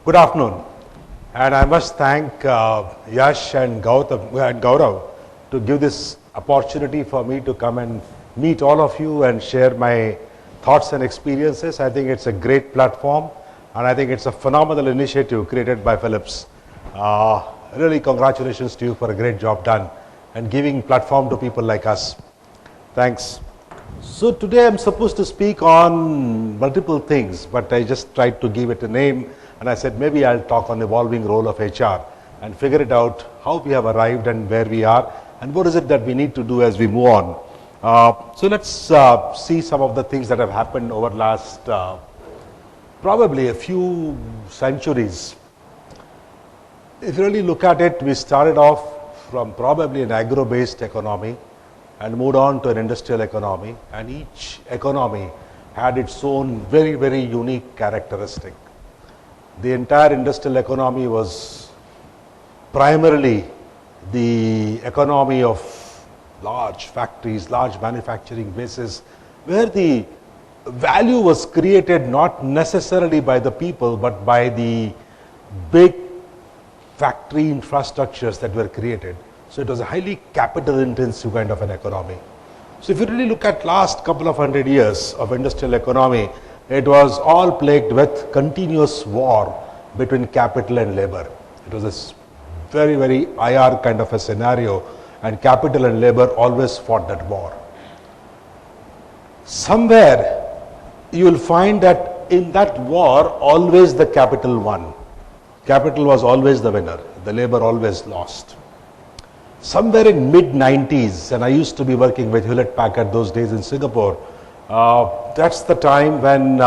Good afternoon, and I must thank Yash and Gaurav to give this opportunity for me to come and meet all of you and share my thoughts and experiences. I think it's a great platform, and I think it's a phenomenal initiative created by Philips. Really congratulations to you for a great job done and giving platform to people like us. Thanks. So today I'm supposed to speak on multiple things, but I just tried to give it a name, and I said maybe I'll talk on the evolving role of HR and figure it out how we have arrived and where we are and what is it that we need to do as we move on. So let's see some of the things that have happened over last probably a few centuries. If you really look at it, we started off from probably an agro-based economy and moved on to an industrial economy, and each economy had its own very, very unique characteristic. The entire industrial economy was primarily the economy of large factories, large manufacturing bases, where the value was created not necessarily by the people, but by the big factory infrastructures that were created. So it was a highly capital intensive kind of an economy. So if you really look at last couple of 100 years of industrial economy, it was all plagued with continuous war between capital and labor. It was a very, very IR kind of a scenario, and capital and labor always fought that war. Somewhere you will find that in that war always the capital won. Capital was always the winner, the labor always lost. Somewhere in mid-90s, and I used to be working with Hewlett Packard those days in Singapore, that's the time when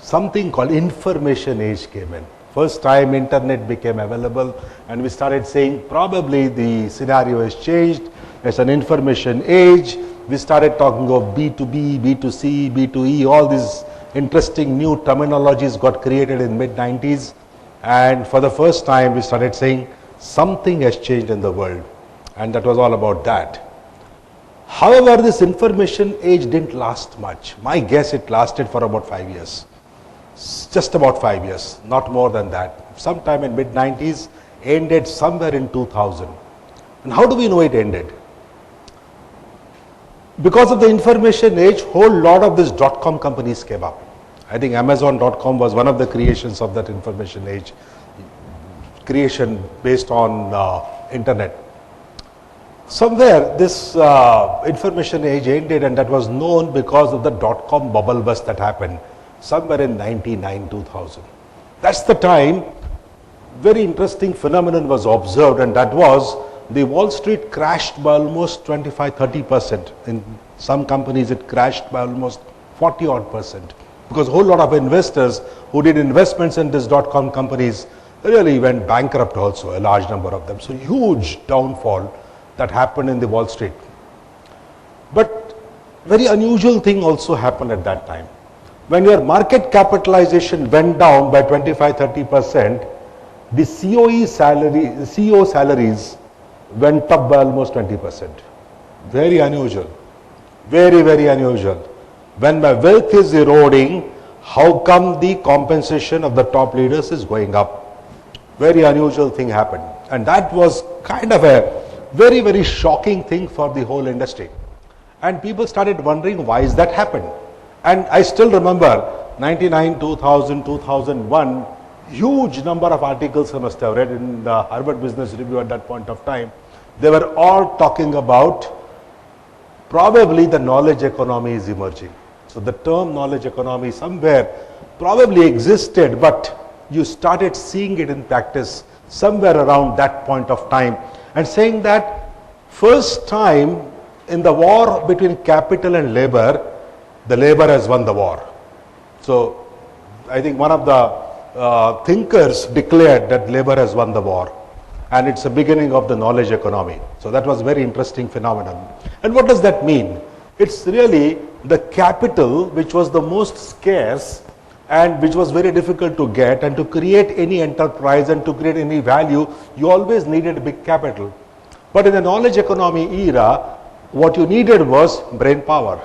something called information age came in. First time internet became available, and we started saying probably the scenario has changed. It's an information age. We started talking of B2B, B2C, B2E, all these interesting new terminologies got created in mid-90s. And for the first time, we started saying something has changed in the world, and that was all about that. However, this information age didn't last much. My guess it lasted for about 5 years. Just about 5 years, not more than that. Sometime in mid-90s, ended somewhere in 2000. And how do we know it ended? Because of the information age, whole lot of these .com companies came up. I think Amazon.com was one of the creations of that information age, creation based on internet. Somewhere this information age ended, and that was known because of the .com bubble burst that happened somewhere in 99, 2000. That's the time very interesting phenomenon was observed, and that was the Wall Street crashed by almost 25-30%. In some companies it crashed by almost 40-odd%, because a whole lot of investors who did investments in this .com companies really went bankrupt also, a large number of them. So huge downfall that happened in the Wall Street. But very unusual thing also happened at that time. When your market capitalization went down by 25-30%, the CEO salaries went up by almost 20%. Very unusual. Very, very unusual. When my wealth is eroding, how come the compensation of the top leaders is going up? Very unusual thing happened. And that was kind of a very, very shocking thing for the whole industry. And people started wondering why is that happened. And I still remember 99, 2000, 2001, huge number of articles I must have read in the Harvard Business Review at that point of time. They were all talking about probably the knowledge economy is emerging. So the term knowledge economy somewhere probably existed, but you started seeing it in practice somewhere around that point of time, and saying that first time in the war between capital and labor, the labor has won the war. So I think one of the thinkers declared that labor has won the war, and it's the beginning of the knowledge economy. So that was very interesting phenomenon. And what does that mean? It's really the capital which was the most scarce and which was very difficult to get, and to create any enterprise and to create any value, you always needed big capital. But in the knowledge economy era, what you needed was brain power.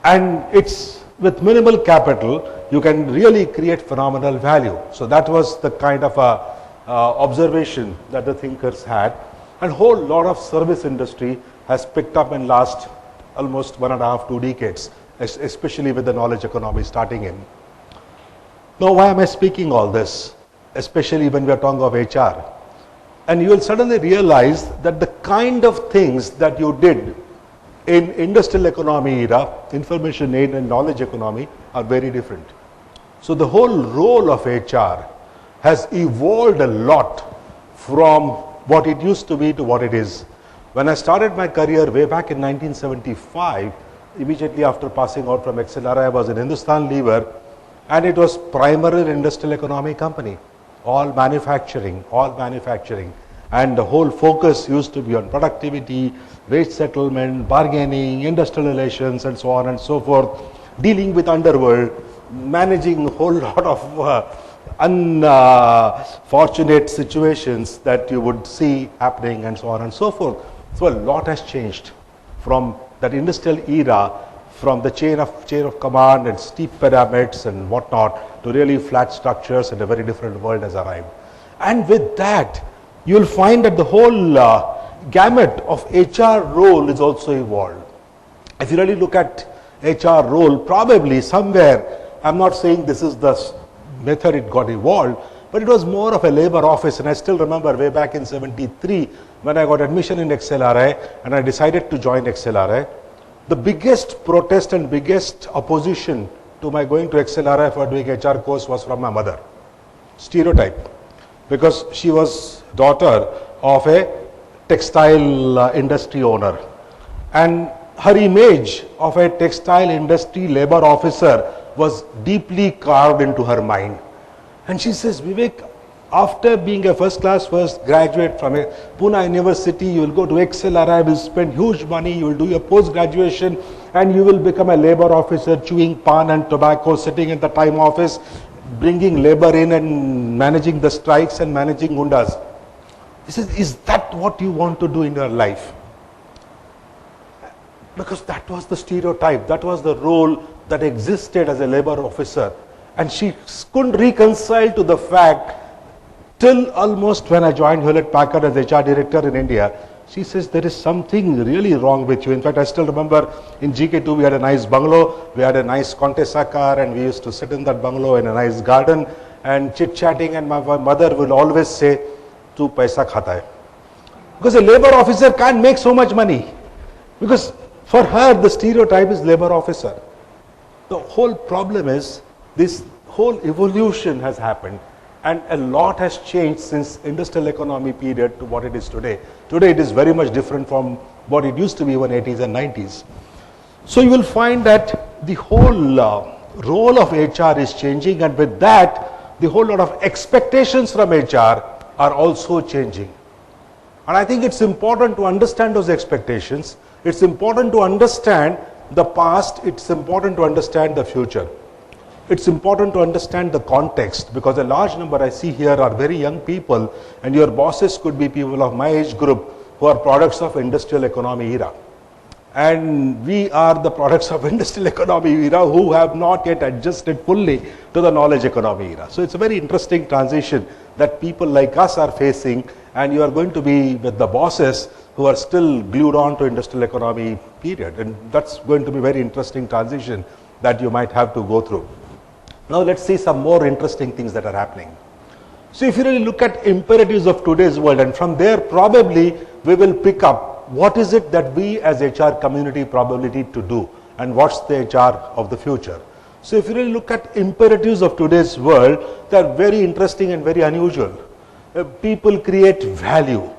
And it's with minimal capital, you can really create phenomenal value. So that was the kind of observation that the thinkers had. And whole lot of service industry has picked up in last almost 1.5, 2 decades, especially with the knowledge economy starting in. Now, why am I speaking all this? Especially when we are talking of HR. And you will suddenly realize that the kind of things that you did in industrial economy era, information age and knowledge economy are very different. So the whole role of HR has evolved a lot from what it used to be to what it is. When I started my career way back in 1975, immediately after passing out from XLRI, I was in Hindustan Lever, and it was primarily an industrial economy company, all manufacturing, and the whole focus used to be on productivity, wage settlement, bargaining, industrial relations, and so on and so forth, dealing with underworld, managing a whole lot of unfortunate situations that you would see happening, and so on and so forth. So a lot has changed from that industrial era, from the chain of command and steep pyramids and whatnot, to really flat structures, and a very different world has arrived. And with that, you will find that the whole gamut of HR role is also evolved. If you really look at HR role, probably somewhere, I'm not saying this is the method it got evolved, but it was more of a labor office. And I still remember way back in 73, when I got admission in XLRI and I decided to join XLRI, the biggest protest and biggest opposition to my going to XLRI for doing HR course was from my mother. Stereotype. Because she was daughter of a textile industry owner. And her image of a textile industry labor officer was deeply carved into her mind. And she says, Vivek, after being a first graduate from a Pune University, you will go to XLRI, will spend huge money, you will do your post-graduation, and you will become a labor officer, chewing pan and tobacco, sitting in the time office, bringing labor in and managing the strikes and managing gundas. He says, is that what you want to do in your life? Because that was the stereotype, that was the role that existed as a labor officer. And she couldn't reconcile to the fact, till almost when I joined Hewlett Packard as HR director in India, she says, there is something really wrong with you. In fact, I still remember in GK2 we had a nice bungalow, we had a nice Contessa car, and we used to sit in that bungalow in a nice garden and chit-chatting, and my mother will always say, tu paisa khata hai. Because a labor officer can't make so much money. Because for her, the stereotype is labor officer. The whole problem is, this whole evolution has happened, and a lot has changed since industrial economy period to what it is today. Today it is very much different from what it used to be in the 80s and 90s. So you will find that the whole role of HR is changing, and with that, the whole lot of expectations from HR are also changing. And I think it's important to understand those expectations. It's important to understand the past. It's important to understand the future. It's important to understand the context, because a large number I see here are very young people, and your bosses could be people of my age group who are products of industrial economy era. And we are the products of industrial economy era who have not yet adjusted fully to the knowledge economy era. So it's a very interesting transition that people like us are facing, and you are going to be with the bosses who are still glued on to industrial economy period. And that's going to be a very interesting transition that you might have to go through. Now let's see some more interesting things that are happening. So if you really look at imperatives of today's world, and from there probably we will pick up what is it that we as HR community probably need to do, and what's the HR of the future. So if you really look at imperatives of today's world, they are very interesting and very unusual. People create value.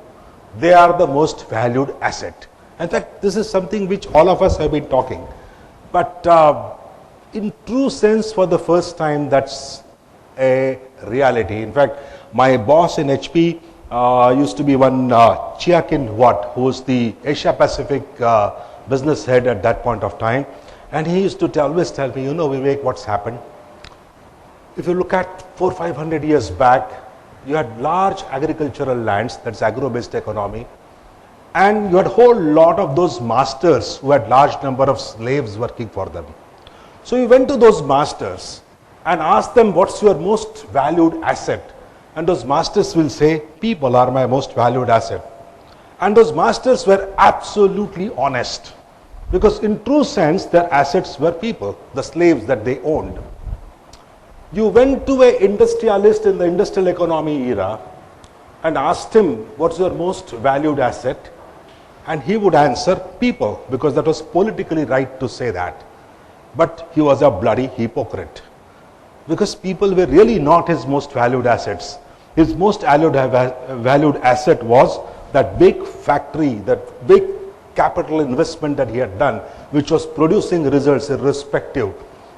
They are the most valued asset. In fact, this is something which all of us have been talking. But in true sense, for the first time, that's a reality. In fact, my boss in HP used to be one Chiakin Watt, who was the Asia Pacific business head at that point of time. And he used to always tell me, you know, Vivek, what's happened? If you look at 400-500 years back, you had large agricultural lands, that's agro-based economy, and you had a whole lot of those masters who had large number of slaves working for them. So you went to those masters and asked them, what's your most valued asset? And those masters will say, people are my most valued asset. And those masters were absolutely honest, because in true sense their assets were people, the slaves that they owned. You went to an industrialist in the industrial economy era and asked him, what's your most valued asset? And he would answer, people, because that was politically right to say that. But he was a bloody hypocrite, because people were really not his most valued assets. His most valued asset was that big factory, that big capital investment that he had done, which was producing results irrespective.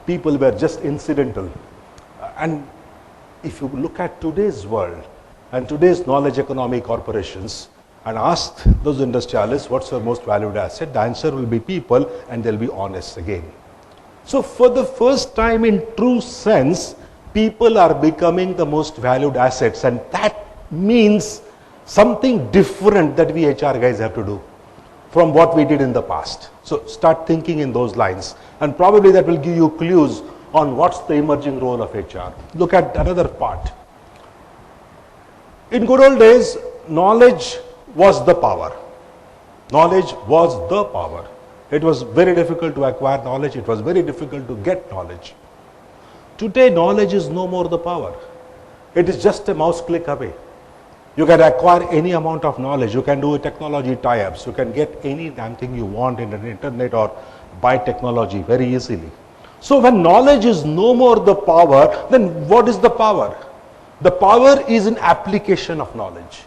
People were just incidental. And if you look at today's world and today's knowledge economy corporations and ask those industrialists, what's your most valued asset? The answer will be people, and they'll be honest again. So for the first time in true sense, people are becoming the most valued assets, and that means something different that we HR guys have to do from what we did in the past. So start thinking in those lines, and probably that will give you clues on what's the emerging role of HR. Look at another part. In good old days, knowledge was the power. Knowledge was the power. It was very difficult to acquire knowledge. It was very difficult to get knowledge. Today, knowledge is no more the power. It is just a mouse click away. You can acquire any amount of knowledge. You can do technology tie-ups. You can get any damn thing you want in the internet or buy technology very easily. So when knowledge is no more the power, then what is the power? The power is in application of knowledge.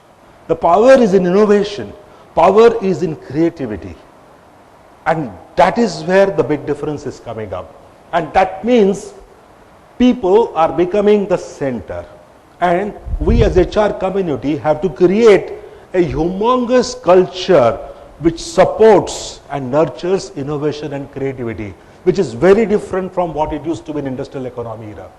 The power is in innovation. Power is in creativity. And that is where the big difference is coming up. And that means people are becoming the center. And we as HR community have to create a humongous culture which supports and nurtures innovation and creativity, which is very different from what it used to be in industrial economy era.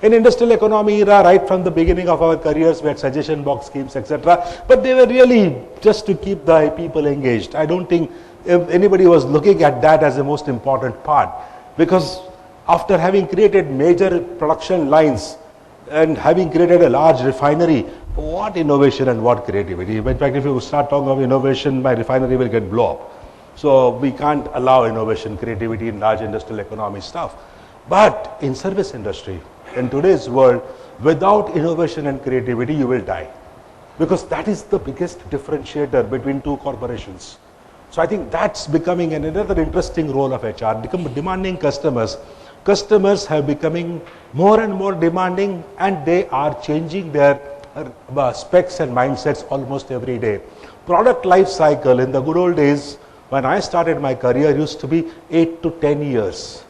In industrial economy era, right from the beginning of our careers, we had suggestion box schemes, etc. But they were really just to keep the people engaged. I don't think if anybody was looking at that as the most important part, because after having created major production lines and having created a large refinery, what innovation and what creativity? In fact, if you start talking of innovation, my refinery will get blown up. So we can't allow innovation, creativity in large industrial economy stuff. But in service industry, in today's world, without innovation and creativity, you will die. Because that is the biggest differentiator between two corporations. So I think that's becoming another interesting role of HR, demanding customers. Customers have becoming more and more demanding, and they are changing their specs and mindsets almost every day. Product life cycle in the good old days, when I started my career, used to be 8 to 10 years.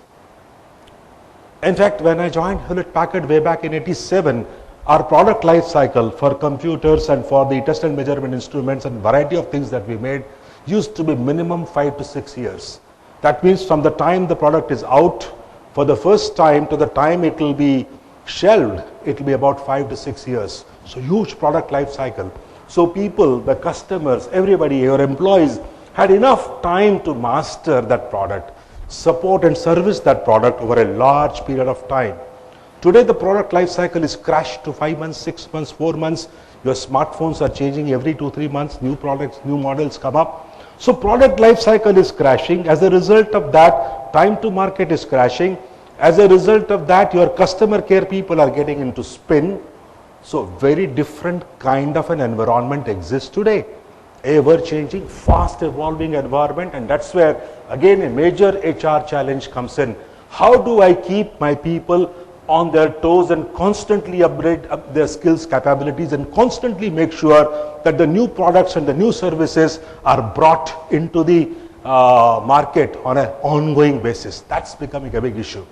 In fact, when I joined Hewlett Packard way back in '87, our product life cycle for computers and for the test and measurement instruments and variety of things that we made used to be minimum 5 to 6 years. That means from the time the product is out for the first time to the time it will be shelved, it will be about 5 to 6 years. So huge product life cycle. So people, the customers, everybody, your employees had enough time to master that product, support and service that product over a large period of time. Today the product life cycle is crashed to 5 months, 6 months, 4 months. Your smartphones are changing every 2-3 months, new products, new models come up. So product life cycle is crashing. As a result of that, time to market is crashing. As a result of that, your customer care people are getting into spin. So very different kind of an environment exists today. Ever changing, fast evolving environment, and that's where again a major HR challenge comes in. How do I keep my people on their toes and constantly upgrade their skills, capabilities, and constantly make sure that the new products and the new services are brought into the market on an ongoing basis? That's becoming a big issue.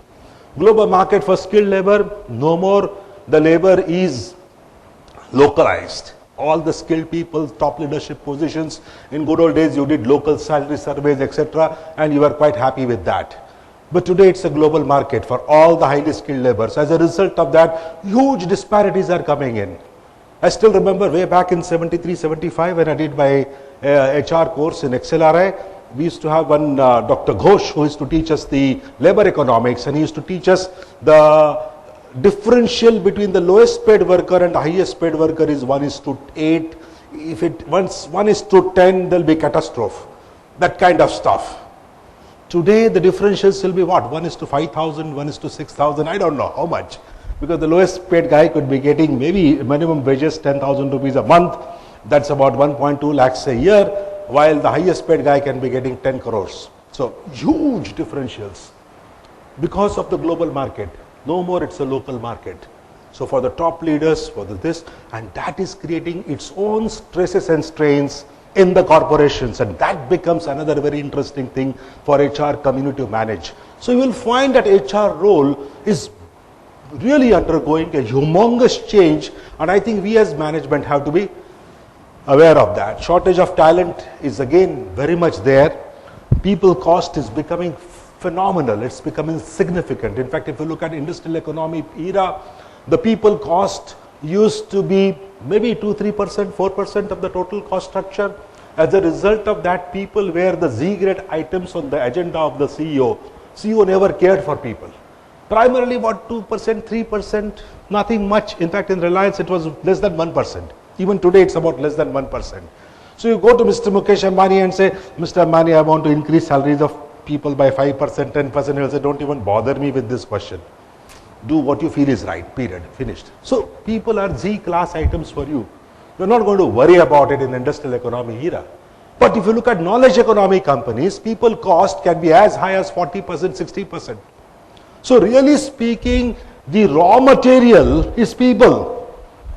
Global market for skilled labor, no more the labor is localized. All the skilled people, top leadership positions, in good old days you did local salary surveys, etc., and you were quite happy with that. But today it's a global market for all the highly skilled laborers. As a result of that, huge disparities are coming in. I still remember way back in 73, 75 when I did my HR course in XLRI, we used to have one Dr. Ghosh who used to teach us the labor economics, and he used to teach us the differential between the lowest paid worker and the highest paid worker is 1:8. If it once 1:10, there'll be catastrophe. That kind of stuff. Today the differentials will be what? 1:5,000, 1:6,000, I don't know how much. Because the lowest paid guy could be getting maybe minimum wages 10,000 rupees a month. That's about 1.2 lakhs a year, while the highest paid guy can be getting 10 crores. So huge differentials because of the global market. No more it's a local market. So for the top leaders, for this, and that is creating its own stresses and strains in the corporations, and that becomes another very interesting thing for HR community to manage. So you will find that HR role is really undergoing a humongous change, and I think we as management have to be aware of that. Shortage of talent is again very much there. People cost is becoming phenomenal. It's becoming significant. In fact, if you look at industrial economy era, the people cost used to be maybe 2-3%, 4% of the total cost structure. As a result of that, people were the Z-grade items on the agenda of the CEO. CEO never cared for people. Primarily about 2%, 3%, nothing much. In fact, in Reliance, it was less than 1%. Even today, it's about less than 1%. So you go to Mr. Mukesh Ambani and say, Mr. Ambani, I want to increase salaries of people by 5%, 10%. He'll say, don't even bother me with this question. Do what you feel is right, period, finished. So people are Z-class items for you. You're not going to worry about it in industrial economy era. But if you look at knowledge economy companies, people cost can be as high as 40%, 60%. So really speaking, the raw material is people.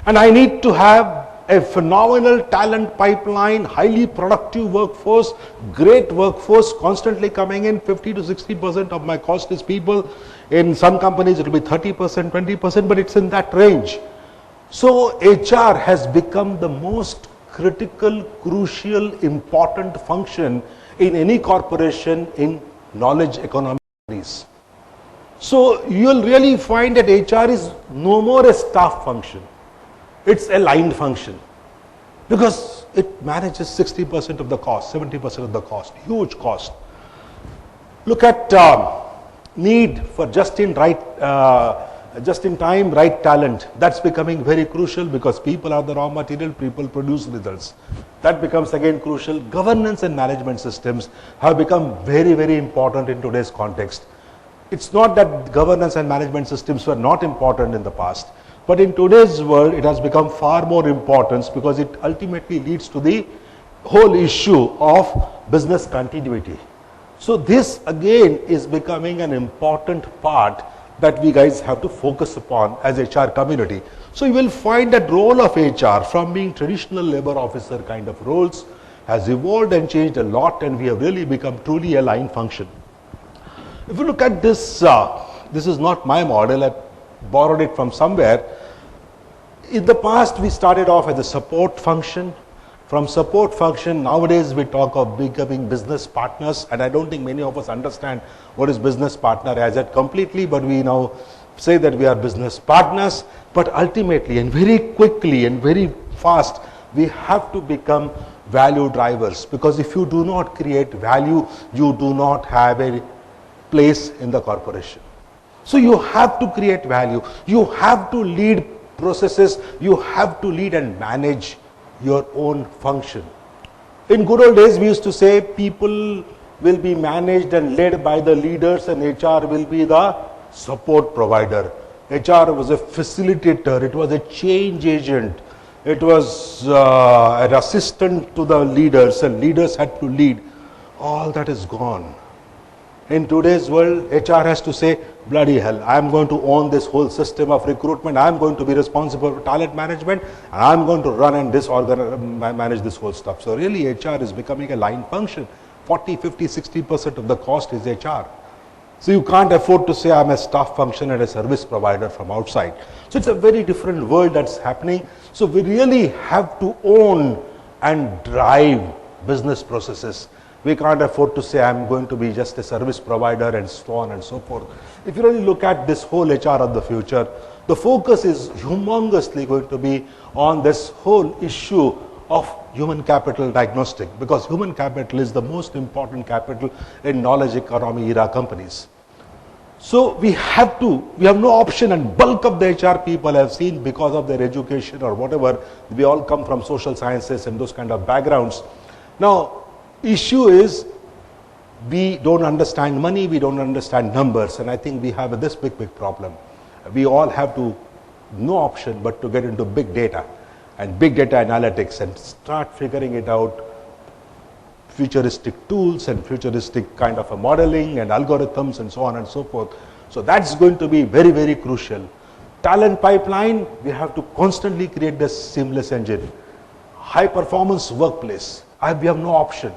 And I need to have a phenomenal talent pipeline, highly productive workforce, great workforce constantly coming in. 50 to 60% of my cost is people. In some companies it will be 30%, 20%, but it's in that range. So HR has become the most critical, crucial, important function in any corporation in knowledge economy. So you'll really find that HR is no more a staff function. It's a line function because it manages 60% of the cost, 70% of the cost, huge cost. Look at need for just-in-time right talent. That's becoming very crucial because people are the raw material, people produce results. That becomes again crucial. Governance and management systems have become very, very important in today's context. It's not that governance and management systems were not important in the past, but in today's world it has become far more important because it ultimately leads to the whole issue of business continuity. So this again is becoming an important part that we guys have to focus upon as HR community. So you will find that role of HR from being traditional labor officer kind of roles has evolved and changed a lot, and we have really become truly a line function. If you look at this, this is not my model, I borrowed it from somewhere. In the past we started off as a support function. From support function, nowadays we talk of becoming business partners, and I don't think many of us understand what is business partner as yet completely, but we now say that we are business partners. But ultimately and very quickly and very fast, we have to become value drivers, because if you do not create value, you do not have a place in the corporation. So you have to create value, you have to lead processes, you have to lead and manage your own function. In good old days we used to say people will be managed and led by the leaders and HR will be the support provider. HR was a facilitator, it was a change agent, it was an assistant to the leaders, and leaders had to lead. All that is gone. In today's world, HR has to say, bloody hell, I am going to own this whole system of recruitment, I am going to be responsible for talent management, and I am going to run and manage this whole stuff. So really HR is becoming a line function. 40, 50, 60% of the cost is HR. So you can't afford to say I am a staff function and a service provider from outside. So it's a very different world that's happening. So we really have to own and drive business processes. We can't afford to say I'm going to be just a service provider and so on and so forth. If you really look at this whole HR of the future, the focus is humongously going to be on this whole issue of human capital diagnostic, because human capital is the most important capital in knowledge economy era companies. So we have no option, and bulk of the HR people have seen, because of their education or whatever, we all come from social sciences and those kind of backgrounds. Now, issue is, we don't understand money, we don't understand numbers, and I think we have this big problem. We all have no option but to get into big data and big data analytics and start figuring it out, futuristic tools and futuristic kind of a modeling and algorithms and so on and so forth. So that's going to be very, very crucial. Talent pipeline, we have to constantly create this seamless engine. High performance workplace, we have no option.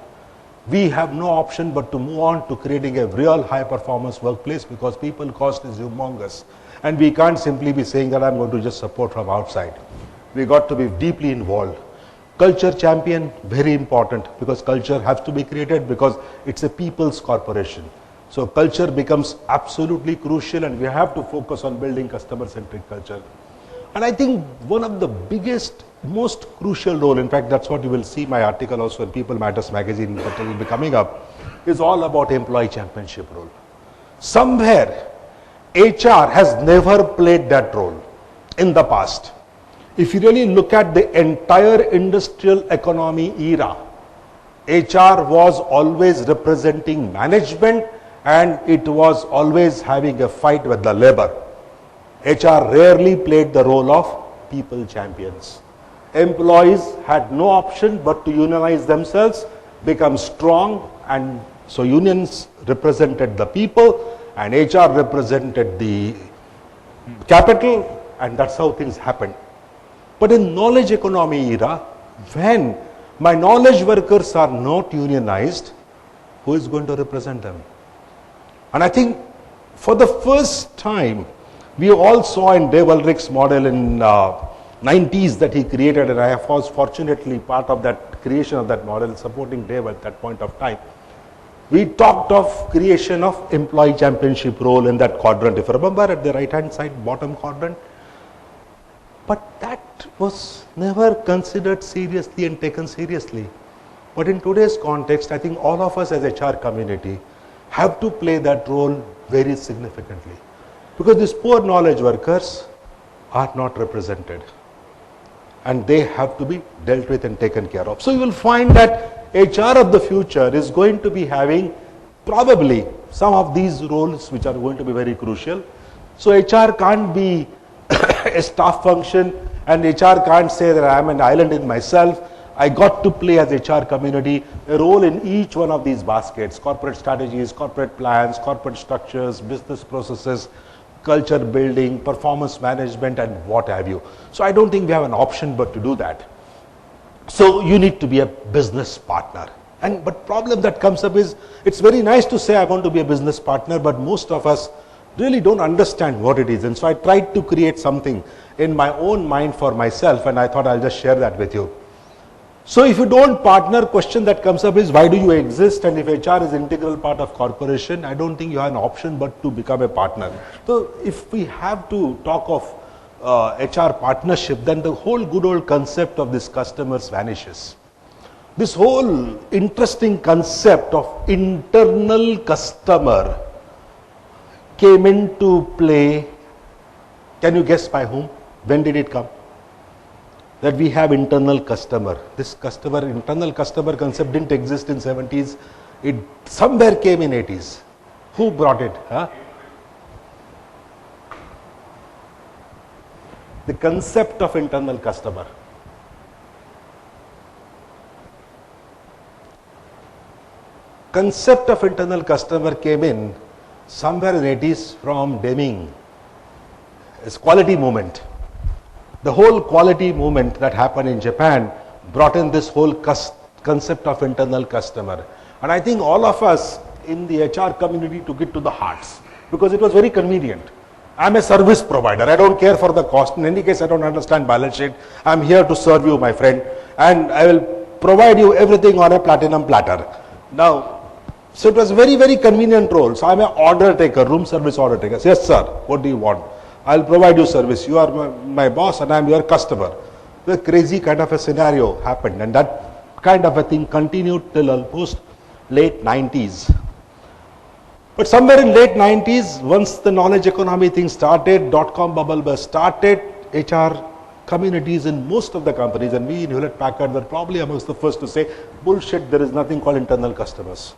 We have no option but to move on to creating a real high performance workplace, because people cost is humongous. And we can't simply be saying that I'm going to just support from outside. We got to be deeply involved. Culture champion, very important, because culture has to be created, because it's a people's corporation. So culture becomes absolutely crucial, and we have to focus on building customer-centric culture. And I think one of the biggest, most crucial role, in fact, that's what you will see my article also in People Matters magazine that will be coming up, is all about employee championship role. Somewhere, HR has never played that role in the past. If you really look at the entire industrial economy era, HR was always representing management, and it was always having a fight with the labor. HR rarely played the role of people champions. Employees had no option but to unionize themselves, become strong, and so unions represented the people and HR represented the capital, and that's how things happened. But in knowledge economy era, when my knowledge workers are not unionized, who is going to represent them? And I think for the first time, we all saw in Dave Ulrich's model in 90s that he created, and I was fortunately part of that creation of that model, supporting Dave at that point of time. We talked of creation of employee championship role in that quadrant, if you remember, at the right hand side, bottom quadrant. But that was never considered seriously and taken seriously. But in today's context, I think all of us as HR community have to play that role very significantly. Because these poor knowledge workers are not represented, and they have to be dealt with and taken care of. So you will find that HR of the future is going to be having probably some of these roles which are going to be very crucial. So HR can't be a staff function, and HR can't say that I am an island in myself. I got to play as HR community a role in each one of these baskets: corporate strategies, corporate plans, corporate structures, business processes, culture building, performance management, and what have you. So I don't think we have an option but to do that. So you need to be a business partner. But problem that comes up is, it's very nice to say I want to be a business partner, but most of us really don't understand what it is. And so I tried to create something in my own mind for myself, and I thought I'll just share that with you. So if you don't partner, question that comes up is, why do you exist? And if HR is integral part of corporation, I don't think you have an option but to become a partner. So if we have to talk of HR partnership, then the whole good old concept of this customers vanishes. This whole interesting concept of internal customer came into play. Can you guess by whom? When did it come? That we have internal customer. This internal customer concept didn't exist in 70s. It somewhere came in 80s. Who brought it? Huh? The concept of internal customer. Concept of internal customer came in somewhere in 80s from Deming. It's quality movement. The whole quality movement that happened in Japan brought in this whole concept of internal customer. And I think all of us in the HR community took it to the hearts, because it was very convenient. I'm a service provider. I don't care for the cost. In any case, I don't understand balance sheet. I'm here to serve you, my friend, and I will provide you everything on a platinum platter. Now, so it was very, very convenient role. So I'm an order taker, room service order taker. Yes, sir. What do you want? I'll provide you service. You are my boss and I'm your customer. the crazy kind of a scenario happened, and that kind of a thing continued till almost late 90s. But somewhere in late 90s, once the knowledge economy thing started, dot-com bubble burst started, HR communities in most of the companies, and we in Hewlett Packard were probably amongst the first to say, bullshit, there is nothing called internal customers.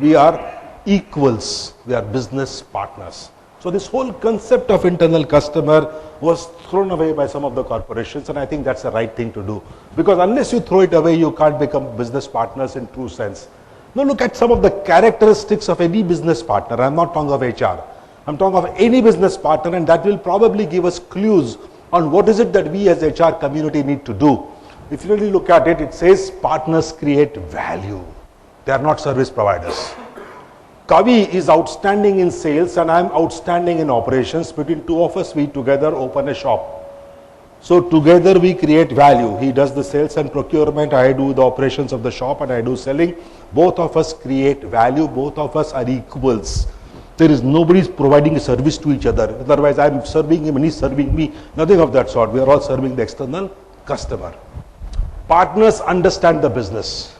We are equals, we are business partners. So this whole concept of internal customer was thrown away by some of the corporations, and I think that's the right thing to do. Because unless you throw it away, you can't become business partners in true sense. Now look at some of the characteristics of any business partner. I'm not talking of HR. I'm talking of any business partner, and that will probably give us clues on what is it that we as HR community need to do. If you really look at it, it says partners create value. They are not service providers. Kavi is outstanding in sales and I'm outstanding in operations. Between two of us, we together open a shop. So together we create value. He does the sales and procurement, I do the operations of the shop and I do selling. Both of us create value, both of us are equals. There is nobody providing a service to each other. Otherwise I'm serving him and he's serving me. Nothing of that sort. We are all serving the external customer. Partners understand the business.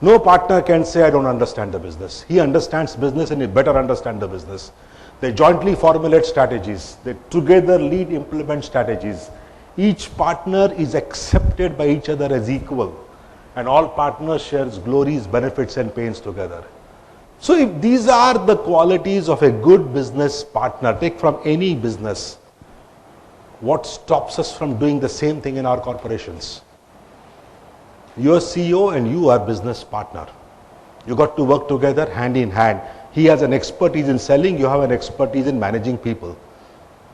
No partner can say, I don't understand the business. He understands business and he better understand the business. They jointly formulate strategies. They together lead, implement strategies. Each partner is accepted by each other as equal. And all partners shares glories, benefits and pains together. So if these are the qualities of a good business partner, take from any business, what stops us from doing the same thing in our corporations? Your CEO and you are business partner. You got to work together hand in hand. He has an expertise in selling, you have an expertise in managing people.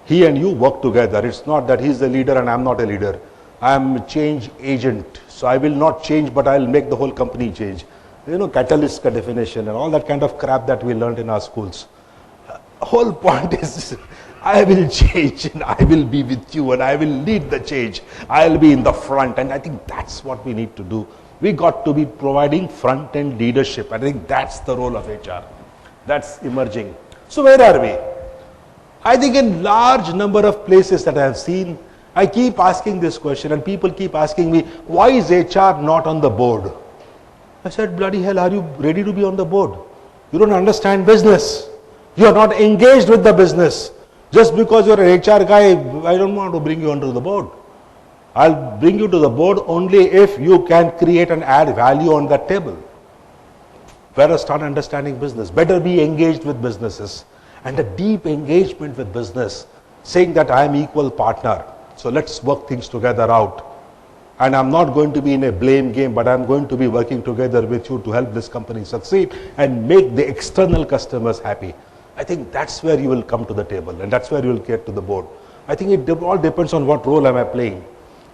He and you work together. It's not that he's the leader and I'm not a leader. I'm a change agent. So I will not change, but I'll make the whole company change. You know, catalyst ka definition and all that kind of crap that we learned in our schools. Whole point is, I will change and I will be with you and I will lead the change. I'll be in the front, and I think that's what we need to do. We got to be providing front-end leadership. I think that's the role of HR. That's emerging. So where are we? I think in large number of places that I have seen, I keep asking this question and people keep asking me, why is HR not on the board? I said, bloody hell, are you ready to be on the board? You don't understand business. You are not engaged with the business. Just because you're an HR guy, I don't want to bring you onto the board. I'll bring you to the board only if you can create and add value on that table. Better start understanding business. Better be engaged with businesses. And a deep engagement with business, saying that I am equal partner. So let's work things together out. And I'm not going to be in a blame game, but I'm going to be working together with you to help this company succeed and make the external customers happy. I think that's where you will come to the table and that's where you will get to the board. I think it all depends on what role am I playing.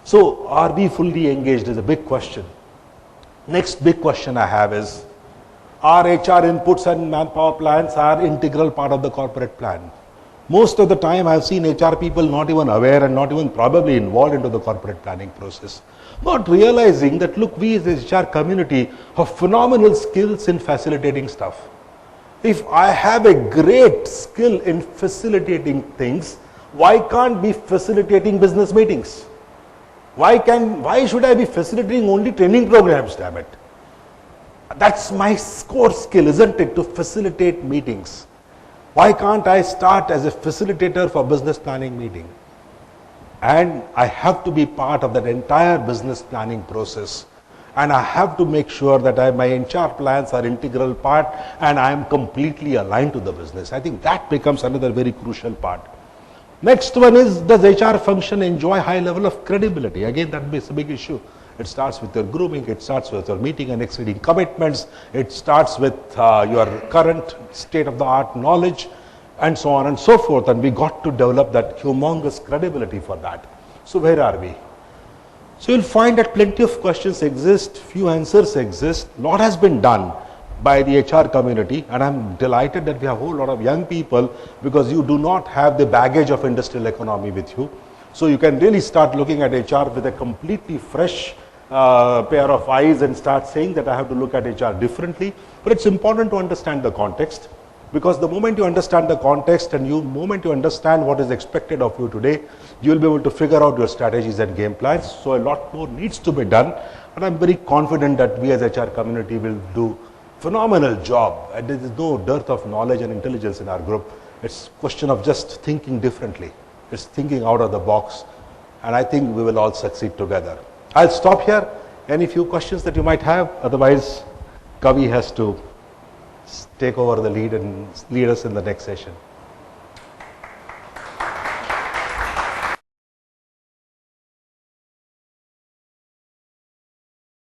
So are we fully engaged is a big question. Next big question I have is, our HR inputs and manpower plans are integral part of the corporate plan. Most of the time I have seen HR people not even aware and not even probably involved into the corporate planning process. Not realizing that, look, we as a HR community have phenomenal skills in facilitating stuff. If I have a great skill in facilitating things, why can't be facilitating business meetings? Why should I be facilitating only training programs, damn it? That's my core skill, isn't it, to facilitate meetings? Why can't I start as a facilitator for business planning meeting? And I have to be part of that entire business planning process. And I have to make sure that my HR plans are integral part and I am completely aligned to the business. I think that becomes another very crucial part. Next one is, does HR function enjoy high level of credibility? Again, that is a big issue. It starts with your grooming, it starts with your meeting and exceeding commitments, it starts with your current state-of-the-art knowledge, and so on and so forth. And we got to develop that humongous credibility for that. So where are we? So you'll find that plenty of questions exist, few answers exist. A lot has been done by the HR community, and I'm delighted that we have a whole lot of young people, because you do not have the baggage of industrial economy with you. So you can really start looking at HR with a completely fresh pair of eyes and start saying that I have to look at HR differently. But it's important to understand the context, Because the moment you understand the context and moment you understand what is expected of you today, you will be able to figure out your strategies and game plans. So a lot more needs to be done, and I'm very confident that we as HR community will do phenomenal job, and there is no dearth of knowledge and intelligence in our group. It's a question of just thinking differently. It's thinking out of the box, and I think we will all succeed together. I'll stop here. Any few questions that you might have? Otherwise, Kavi has to take over the lead and lead us in the next session.